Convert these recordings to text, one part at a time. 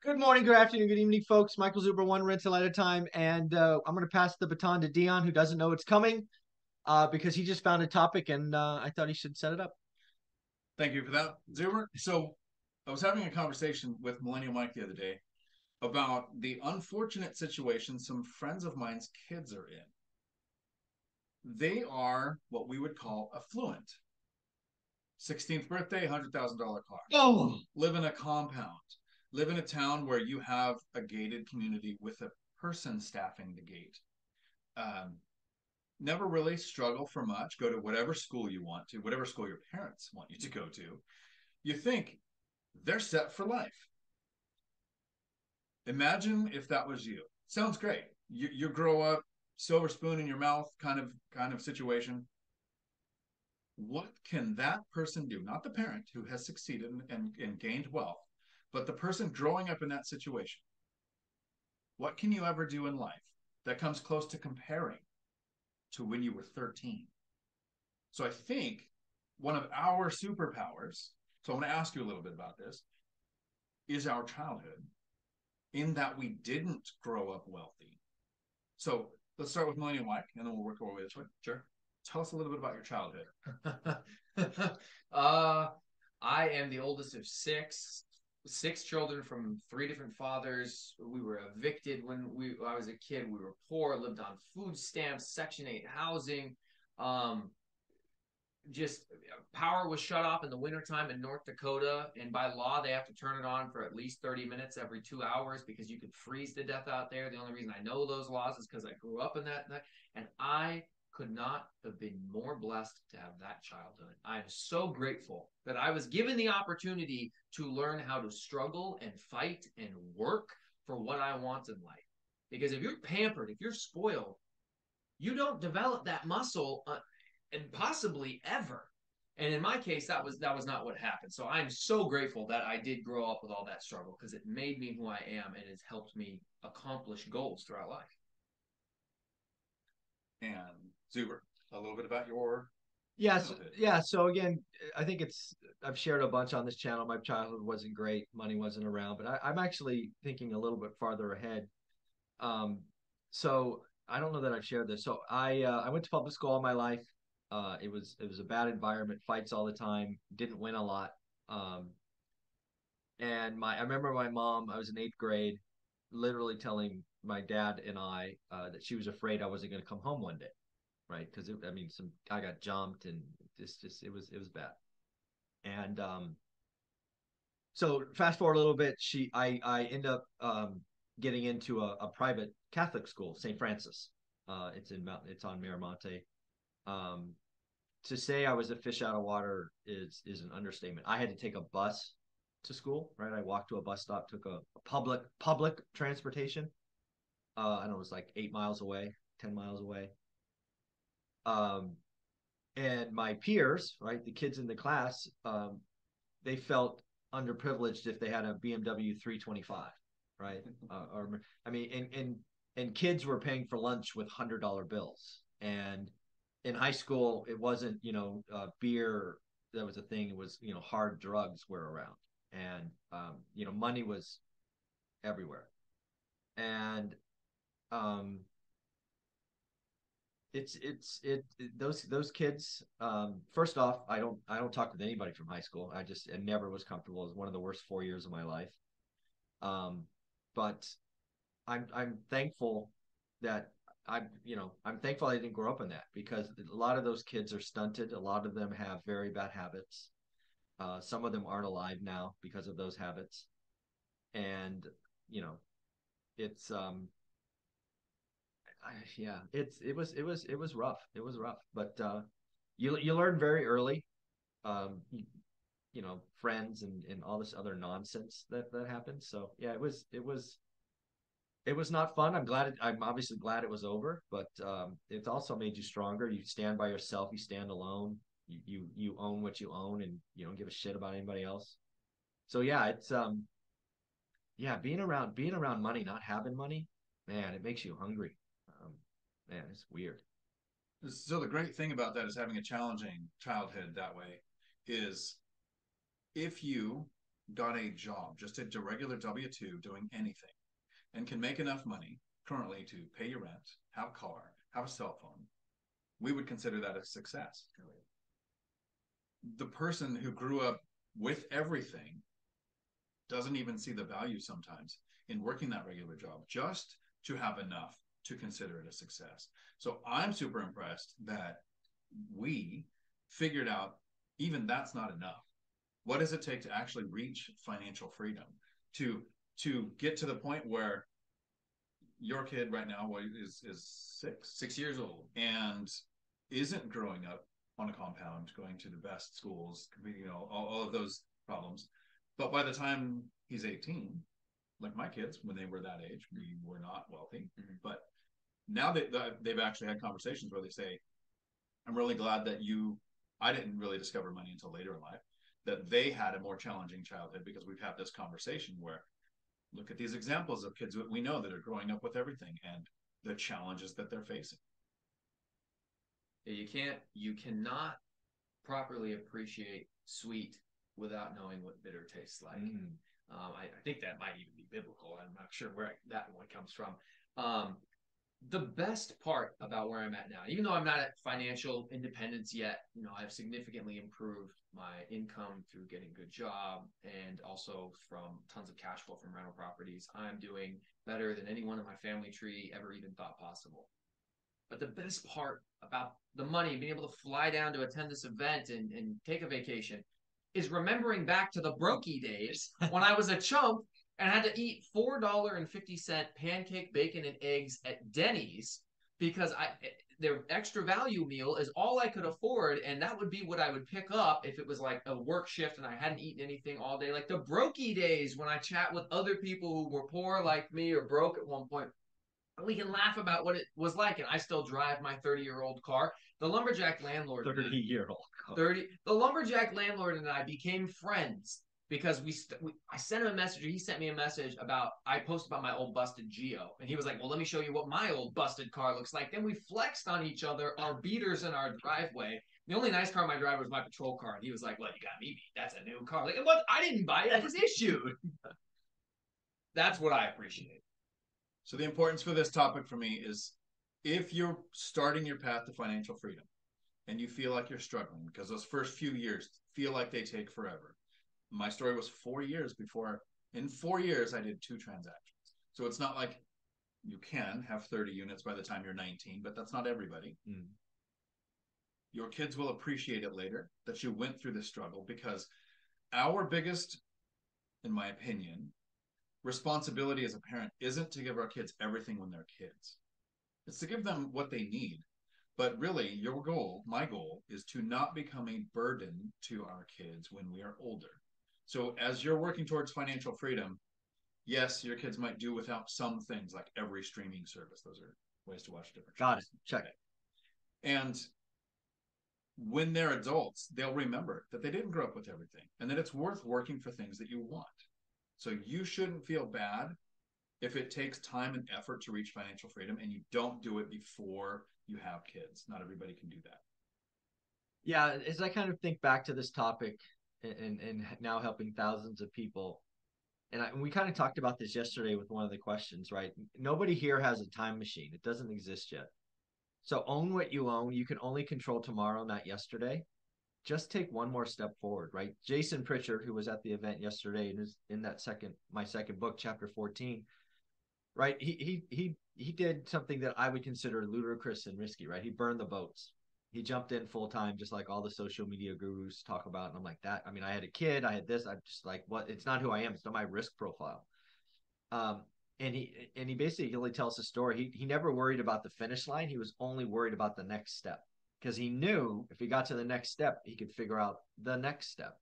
Good morning, good afternoon, good evening, folks. Michael Zuber, one rental at a time. And I'm going to pass the baton to Dion, who doesn't know it's coming because he just found a topic and I thought he should set it up. Thank you for that, Zuber. So I was having a conversation with Millennial Mike the other day about the unfortunate situation some friends of mine's kids are in. They are what we would call affluent. 16th birthday, $100,000 car. Oh, Live in a compound. Live in a town where you have a gated community with a person staffing the gate. Um, Never really struggle for much. Go to whatever school you want to, whatever school your parents want you to go to. You think they're set for life. Imagine if that was you. Sounds great. You grow up, silver spoon in your mouth, kind of situation. What can that person do? Not the parent who has succeeded and gained wealth, but the person growing up in that situation. What can you ever do in life that comes close to comparing to when you were 13? So I think one of our superpowers, so I want to ask you a little bit about this, is our childhood, in that we didn't grow up wealthy. So let's start with Millennial Mike, and then we'll work our way this way. Sure. Tell us a little bit about your childhood. uh, I am the oldest of six children from three different fathers. We were evicted when I was a kid. We were poor, lived on food stamps, Section 8 housing. Um, just power was shut off in the wintertime in North Dakota, and by law they have to turn it on for at least 30 minutes every 2 hours because you could freeze to death out there. The only reason I know those laws is because I grew up in that, and I could not have been more blessed to have that childhood. I am so grateful that I was given the opportunity to learn how to struggle and fight and work for what I want in life. Because if you're pampered, if you're spoiled, you don't develop that muscle and possibly ever. And in my case, that was not what happened. So I'm so grateful that I did grow up with all that struggle because it made me who I am and it's helped me accomplish goals throughout life. And Zuber, a little bit about your yes. childhood. Yeah. So, again, I think I've shared a bunch on this channel. My childhood wasn't great, money wasn't around, but I'm actually thinking a little bit farther ahead. Um, so, I don't know that I've shared this. So, I went to public school all my life. It was a bad environment, fights all the time, didn't win a lot. Um, And I remember my mom, I was in eighth grade, literally telling my dad and I that she was afraid I wasn't going to come home one day, right? Because I mean, I got jumped and it was bad. And so fast forward a little bit, I end up getting into a private Catholic school, St. Francis. It's on Miramonte. Um, to say I was a fish out of water is an understatement. I had to take a bus to school, right? I walked to a bus stop, took a public transportation. I don't know, it was like 8 miles away, 10 miles away. Um, and my peers, right, the kids in the class, they felt underprivileged if they had a BMW 325, right? Or I mean, and kids were paying for lunch with $100 bills, and in high school it wasn't beer that was a thing. It was hard drugs were around, and money was everywhere. And um, those kids. First off, I don't talk with anybody from high school. I never was comfortable. It was one of the worst 4 years of my life. Um, but I'm thankful that I'm thankful I didn't grow up in that because a lot of those kids are stunted. A lot of them have very bad habits. Some of them aren't alive now because of those habits, and you know it's yeah, it was rough. It was rough, but you learn very early, um, you, friends and all this other nonsense that happens. So yeah, it was not fun. I'm obviously glad it was over, but it also made you stronger. You stand by yourself. You stand alone. You own what you own, and you don't give a shit about anybody else. So yeah, it's yeah, being around money, not having money, man, it makes you hungry. Um, Man, it's weird. So the great thing about that is having a challenging childhood that way is if you got a job, just a regular W-2 doing anything, and can make enough money currently to pay your rent, have a car, have a cell phone, we would consider that a success. The person who grew up with everything doesn't even see the value sometimes in working that regular job just to have enough to consider it a success. So I'm super impressed that we figured out even that's not enough. What does it take to actually reach financial freedom? To get to the point where your kid right now is 6 years old, and isn't growing up on a compound, going to the best schools, all of those problems. But by the time he's 18, like my kids, when they were that age, we were not wealthy. Mm-hmm. But now they've actually had conversations where they say, I'm really glad that I didn't really discover money until later in life, that they had a more challenging childhood, because we've had this conversation where, look at these examples of kids that we know that are growing up with everything and the challenges that they're facing. You cannot properly appreciate sweet without knowing what bitter tastes like. I think that might even be biblical. I'm not sure where that one comes from. The best part about where I'm at now, even though I'm not at financial independence yet, I've significantly improved my income through getting a good job and also from tons of cash flow from rental properties. I'm doing better than anyone in my family tree ever even thought possible. But the best part about the money, being able to fly down to attend this event and take a vacation, is remembering back to the brokey days when I was a chump and had to eat $4.50 pancake, bacon, and eggs at Denny's because their extra value meal is all I could afford, and that would be what I would pick up if it was like a work shift and I hadn't eaten anything all day. Like the brokey days when I chat with other people who were poor like me or broke at one point. We can laugh about what it was like, and I still drive my 30-year-old car. The lumberjack landlord, 30-year-old car. The lumberjack landlord and I became friends because I sent him a message, or he sent me a message about, I posted about my old busted Geo, and he was like, well, let me show you what my old busted car looks like. Then we flexed on each other, our beaters in our driveway. The only nice car in my driveway was my patrol car, and he was like, well, you got me beat. That's a new car. Like, what? I didn't buy it. It was issued. That's what I appreciate. So the importance for this topic for me is, if you're starting your path to financial freedom and you feel like you're struggling because those first few years feel like they take forever. My story was 4 years before. In 4 years, I did 2 transactions. So it's not like you can have 30 units by the time you're 19, but that's not everybody. Your kids will appreciate it later that you went through this struggle, because our biggest, in my opinion, responsibility as a parent isn't to give our kids everything when they're kids. It's to give them what they need. But really, your goal, my goal, is to not become a burden to our kids when we are older. So as you're working towards financial freedom, yes, your kids might do without some things, like every streaming service. Those are ways to watch different shows. Got it. Check it. And when they're adults, they'll remember that they didn't grow up with everything, and that it's worth working for things that you want. So you shouldn't feel bad if it takes time and effort to reach financial freedom and you don't do it before you have kids. Not everybody can do that. Yeah, as I kind of think back to this topic and now helping thousands of people, and we kind of talked about this yesterday with one of the questions, right? Nobody here has a time machine. It doesn't exist yet. So own what you own. You can only control tomorrow, not yesterday. Just take one more step forward, right? Jason Pritchard, who was at the event yesterday and is in that my second book, chapter 14, right? He did something that I would consider ludicrous and risky, right? He burned the boats. He jumped in full time, just like all the social media gurus talk about. And I'm like, that, I mean, I had a kid, I had this, I'm just like, what? It's not who I am. It's not my risk profile. And he basically tells the story. He never worried about the finish line. He was only worried about the next step, because he knew if he got to the next step, he could figure out the next step.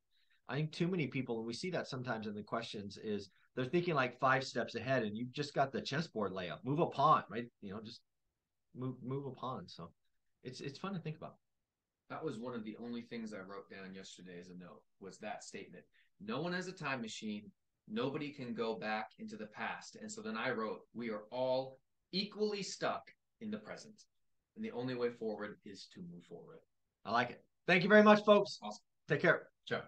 I think too many people, and we see that sometimes in the questions, is they're thinking like 5 steps ahead, and you've just got the chessboard layup. Move a pawn, right? Just move a pawn. So it's fun to think about. That was one of the only things I wrote down yesterday as a note, was that statement. No one has a time machine. Nobody can go back into the past. And so then I wrote, we are all equally stuck in the present. And the only way forward is to move forward. I like it. Thank you very much, folks. Awesome. Take care. Ciao.